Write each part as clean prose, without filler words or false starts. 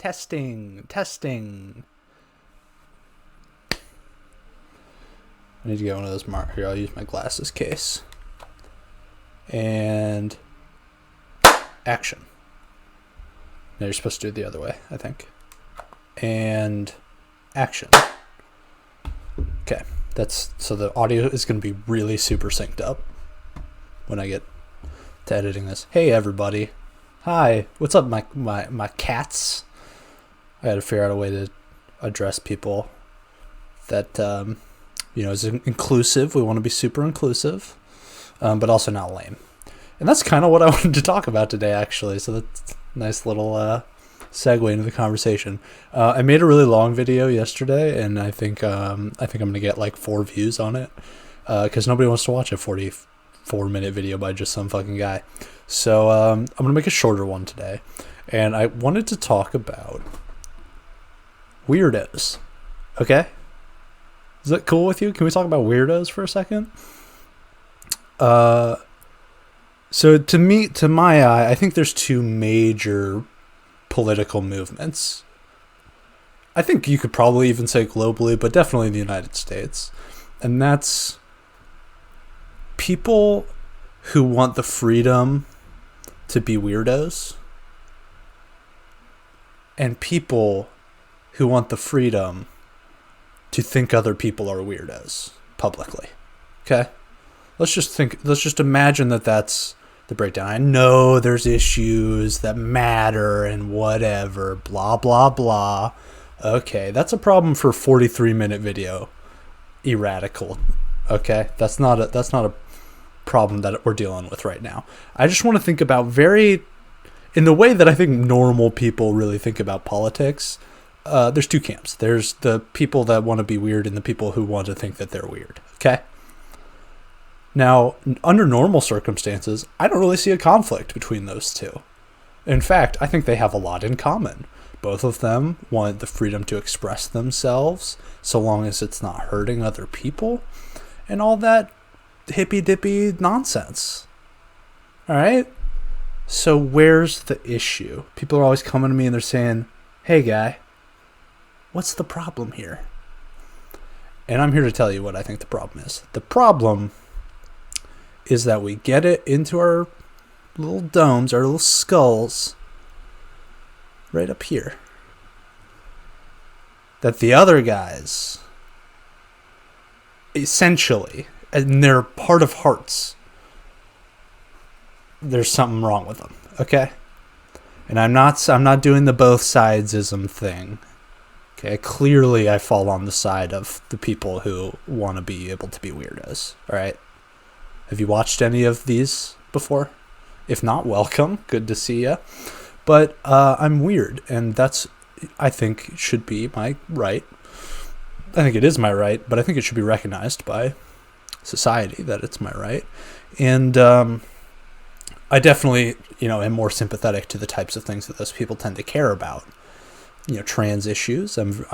Testing. I need to get one of those Here, I'll use my glasses case. And action. Now you're supposed to do it the other way, I think. And action. Okay, so the audio is going to be really super synced up when I get to editing this. Hey everybody. Hi. What's up, my cats? I had to figure out a way to address people that is inclusive. We want to be super inclusive, but also not lame. And that's kind of what I wanted to talk about today, actually. So that's a nice little segue into the conversation. I made a really long video yesterday, and I think I'm gonna get like 4 views on it because nobody wants to watch a 44-minute video by just some fucking guy. So I'm gonna make a shorter one today, and I wanted to talk about weirdos. Okay, is that cool with you? Can we talk about weirdos for a second? So to my eye, I think there's 2 major political movements. I think you could probably even say globally, but definitely in the United States. And that's people who want the freedom to be weirdos, and people who want the freedom to think other people are weirdos publicly. Okay? Let's just imagine that that's the breakdown. I know there's issues that matter and whatever, blah, blah, blah. Okay, that's a problem for a 43-minute video. Erratical. Okay? That's not a problem that we're dealing with right now. I just want to think about in the way that I think normal people really think about politics. There's 2 camps. There's the people that want to be weird and the people who want to think that they're weird. Okay? Now, under normal circumstances, I don't really see a conflict between those 2. In fact, I think they have a lot in common. Both of them want the freedom to express themselves, so long as it's not hurting other people, and all that hippy-dippy nonsense. Alright? So where's the issue? People are always coming to me and they're saying, hey guy, what's the problem here? And I'm here to tell you what I think the problem is. The problem is that we get it into our little domes, our little skulls, right up here, that the other guys, essentially, and they're part of hearts, there's something wrong with them, okay? And I'm not doing the both sidesism thing. Okay, clearly I fall on the side of the people who want to be able to be weirdos, all right? Have you watched any of these before? If not, welcome. Good to see you. But I'm weird, and that's, I think, should be my right. I think it is my right, but I think it should be recognized by society that it's my right. And I definitely, am more sympathetic to the types of things that those people tend to care about. Trans issues. I'm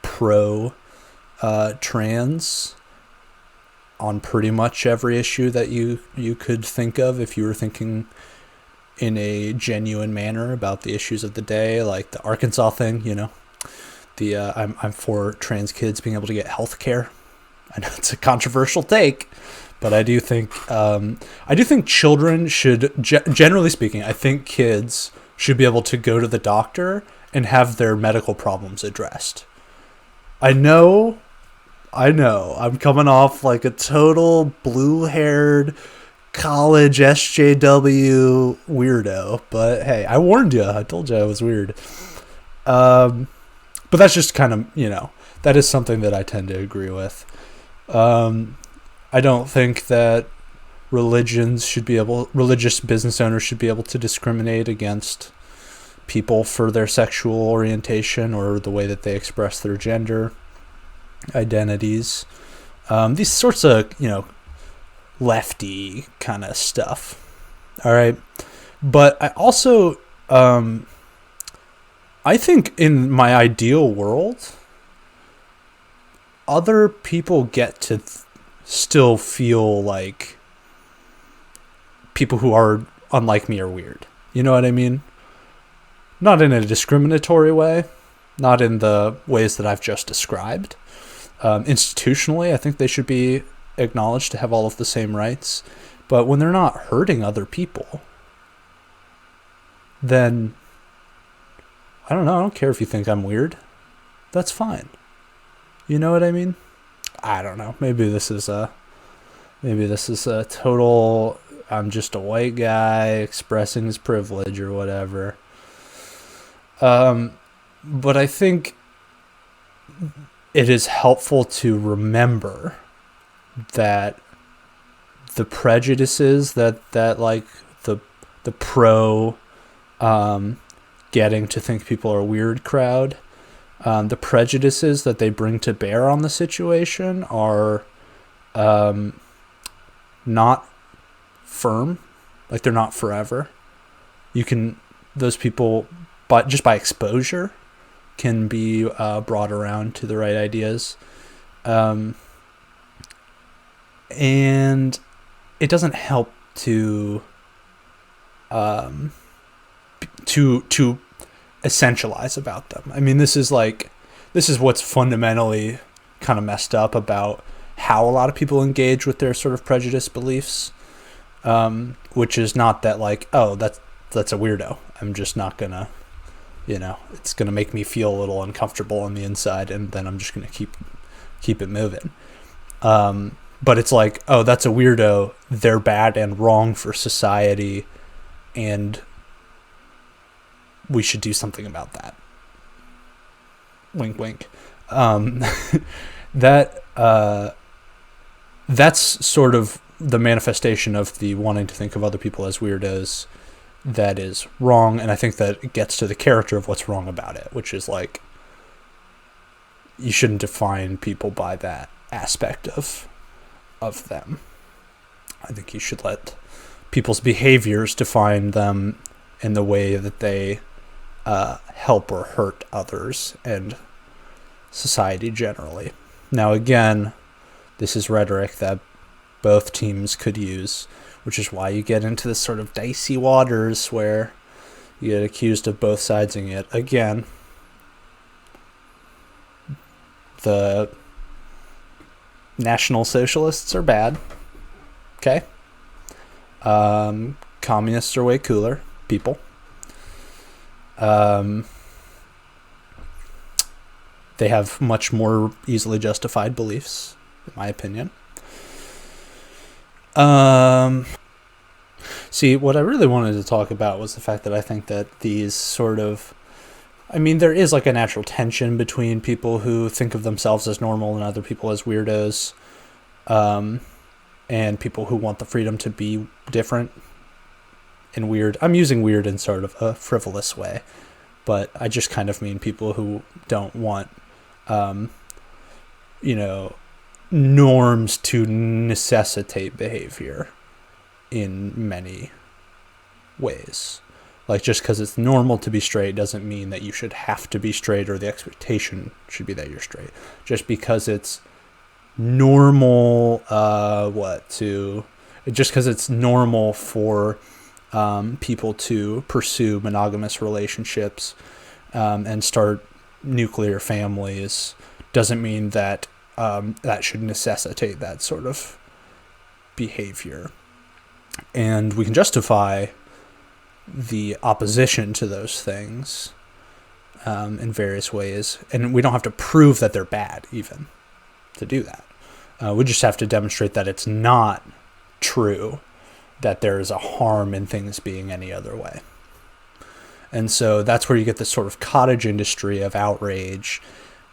pro trans on pretty much every issue that you could think of if you were thinking in a genuine manner about the issues of the day, like the Arkansas thing, I'm for trans kids being able to get health care. I know it's a controversial take, but I do think children should, generally speaking, I think kids should be able to go to the doctor and have their medical problems addressed. I know, I'm coming off like a total blue-haired college SJW weirdo, but hey, I warned you. I told you I was weird. But that's just kind of, that is something that I tend to agree with. I don't think that religious business owners should be able to discriminate against people for their sexual orientation or the way that they express their gender identities. These sorts of, lefty kind of stuff. All right. But I also, I think in my ideal world, other people get to still feel like people who are unlike me are weird. You know what I mean? not in a discriminatory way, not in the ways that I've just described. Institutionally, I think they should be acknowledged to have all of the same rights. But when they're not hurting other people, then I don't know. I don't care if you think I'm weird. That's fine. You know what I mean? I don't know. Maybe this is a total, I'm just a white guy expressing his privilege or whatever. But I think it is helpful to remember that the prejudices that like the pro getting to think people are weird crowd, the prejudices that they bring to bear on the situation are not firm. Like, they're not forever. Those people, but just by exposure, can be brought around to the right ideas. And it doesn't help to essentialize about them. I mean, this is what's fundamentally kind of messed up about how a lot of people engage with their sort of prejudice beliefs, which is not that like, oh, that's a weirdo. I'm just not gonna, it's gonna make me feel a little uncomfortable on the inside, and then I'm just gonna keep it moving. But it's like, oh, that's a weirdo. They're bad and wrong for society, and we should do something about that. Wink, wink. That's sort of the manifestation of the wanting to think of other people as weirdos that is wrong, and I think that it gets to the character of what's wrong about it, which is like, you shouldn't define people by that aspect of them. I think you should let people's behaviors define them in the way that they help or hurt others and society generally. Now, again, this is rhetoric that both teams could use, which is why you get into this sort of dicey waters where you get accused of both sidesing it. Again, the National Socialists are bad. Okay? Communists are way cooler people. They have much more easily justified beliefs, in my opinion. See, what I really wanted to talk about was the fact that I think that these sort of, I mean, there is like a natural tension between people who think of themselves as normal and other people as weirdos, and people who want the freedom to be different and weird. I'm using weird in sort of a frivolous way, but I just kind of mean people who don't want, norms to necessitate behavior in many ways. Like, just because it's normal to be straight doesn't mean that you should have to be straight, or the expectation should be that you're straight. Just because it's normal, just because it's normal for people to pursue monogamous relationships and start nuclear families doesn't mean that that should necessitate that sort of behavior. And we can justify the opposition to those things in various ways, and we don't have to prove that they're bad even to do that. We just have to demonstrate that it's not true that there is a harm in things being any other way. And so that's where you get this sort of cottage industry of outrage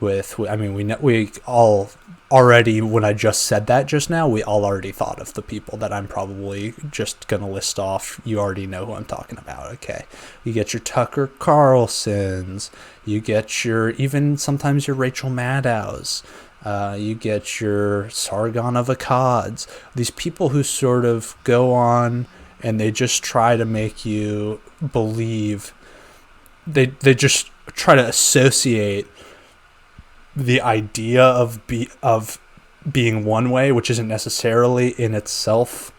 with, I mean, we all already, when I just said that just now, we all already thought of the people that I'm probably just going to list off. You already know who I'm talking about, okay? You get your Tucker Carlsons, you get even sometimes your Rachel Maddows, you get your Sargon of Akkads, these people who sort of go on and they just try to make you believe, they just try to associate the idea of being one way, which isn't necessarily in itself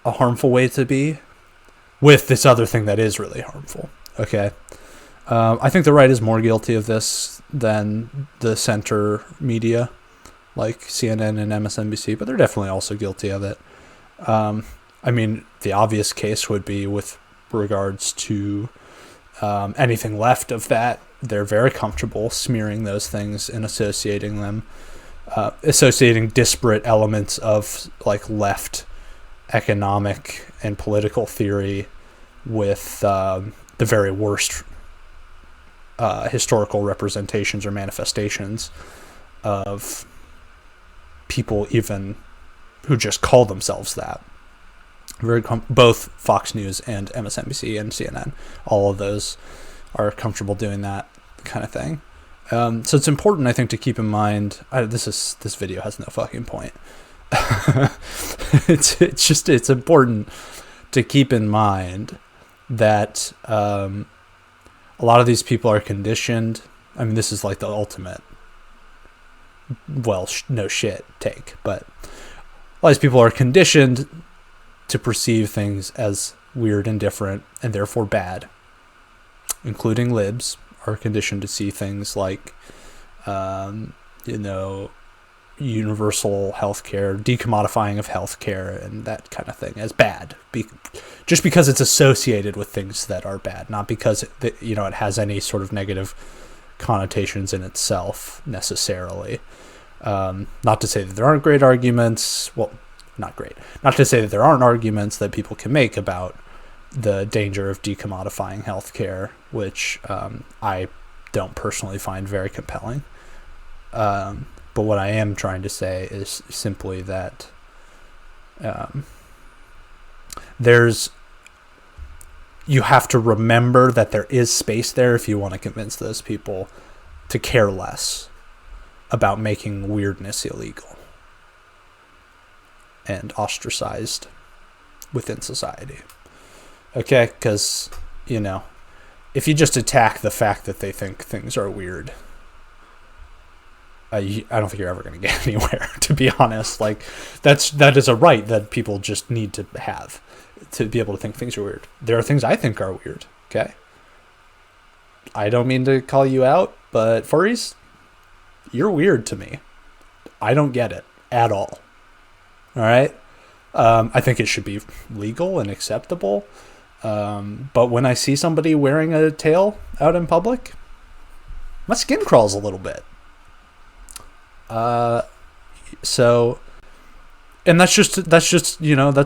a harmful way to be, with this other thing that is really harmful. Okay. I think the right is more guilty of this than the center media, like CNN and MSNBC, but they're definitely also guilty of it. I mean, the obvious case would be with regards to anything left of that. They're very comfortable smearing those things and associating them, associating disparate elements of like left economic and political theory with the very worst historical representations or manifestations of people even who just call themselves that. Both Fox News and MSNBC and CNN, all of those are comfortable doing that kind of thing. So it's important, I think, to keep in mind. This video has no fucking point. It's important to keep in mind that a lot of these people are conditioned. I mean, this is like the ultimate, well, no shit take, but a lot of these people are conditioned to perceive things as weird and different and therefore bad, including libs are conditioned to see things like, universal healthcare, decommodifying of healthcare, and that kind of thing as bad, just because it's associated with things that are bad, not because it has any sort of negative connotations in itself necessarily. Not to say that there aren't great arguments. Well, not great. Not to say that there aren't arguments that people can make about the danger of decommodifying healthcare, which I don't personally find very compelling. But what I am trying to say is simply that you have to remember that there is space there if you want to convince those people to care less about making weirdness illegal and ostracized within society. Okay? Because, if you just attack the fact that they think things are weird, I don't think you're ever going to get anywhere, to be honest. Like, that is a right that people just need to have, to be able to think things are weird. There are things I think are weird, okay? I don't mean to call you out, but furries, you're weird to me. I don't get it at all. All right? I think it should be legal and acceptable. But when I see somebody wearing a tail out in public, my skin crawls a little bit. So, and that's just that's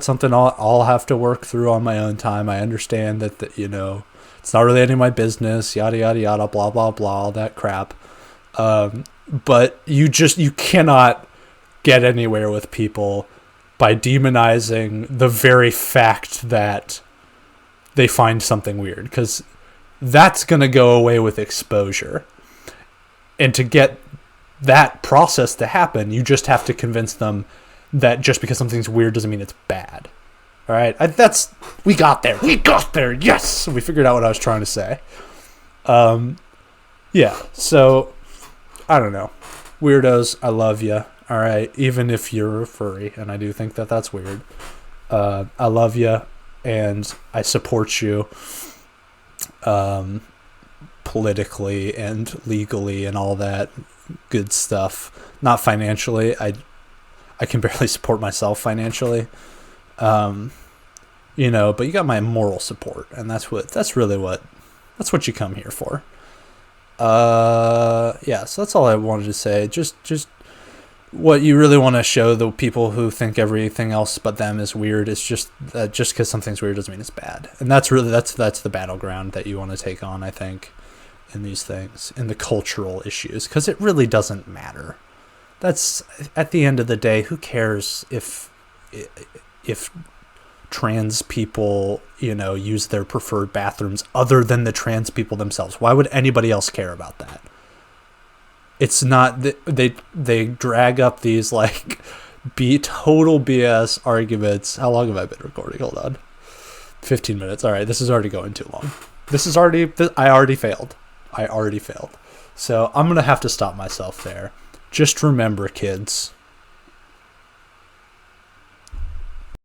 something I'll have to work through on my own time. I understand that it's not really any of my business, yada yada yada, blah blah blah, all that crap. But you cannot get anywhere with people by demonizing the very fact that they find something weird, because that's going to go away with exposure. And to get that process to happen, you just have to convince them that just because something's weird doesn't mean it's bad. All right? We got there. Yes! We figured out what I was trying to say. Yeah, so, I don't know. Weirdos, I love you. All right? Even if you're a furry, and I do think that that's weird. I love you, and I support you politically and legally and all that good stuff. Not financially. I can barely support myself financially. But you got my moral support, and that's what you come here for. Yeah, so that's all I wanted to say. Just what you really want to show the people who think everything else but them is weird is just that just because something's weird doesn't mean it's bad. And that's the battleground that you want to take on, I think, in these things, in the cultural issues, because it really doesn't matter. That's, at the end of the day, who cares if trans people, use their preferred bathrooms other than the trans people themselves? Why would anybody else care about that? It's not, they drag up these total BS arguments. How long have I been recording? Hold on. 15 minutes. All right, this is already going too long. I already failed. So I'm going to have to stop myself there. Just remember, kids,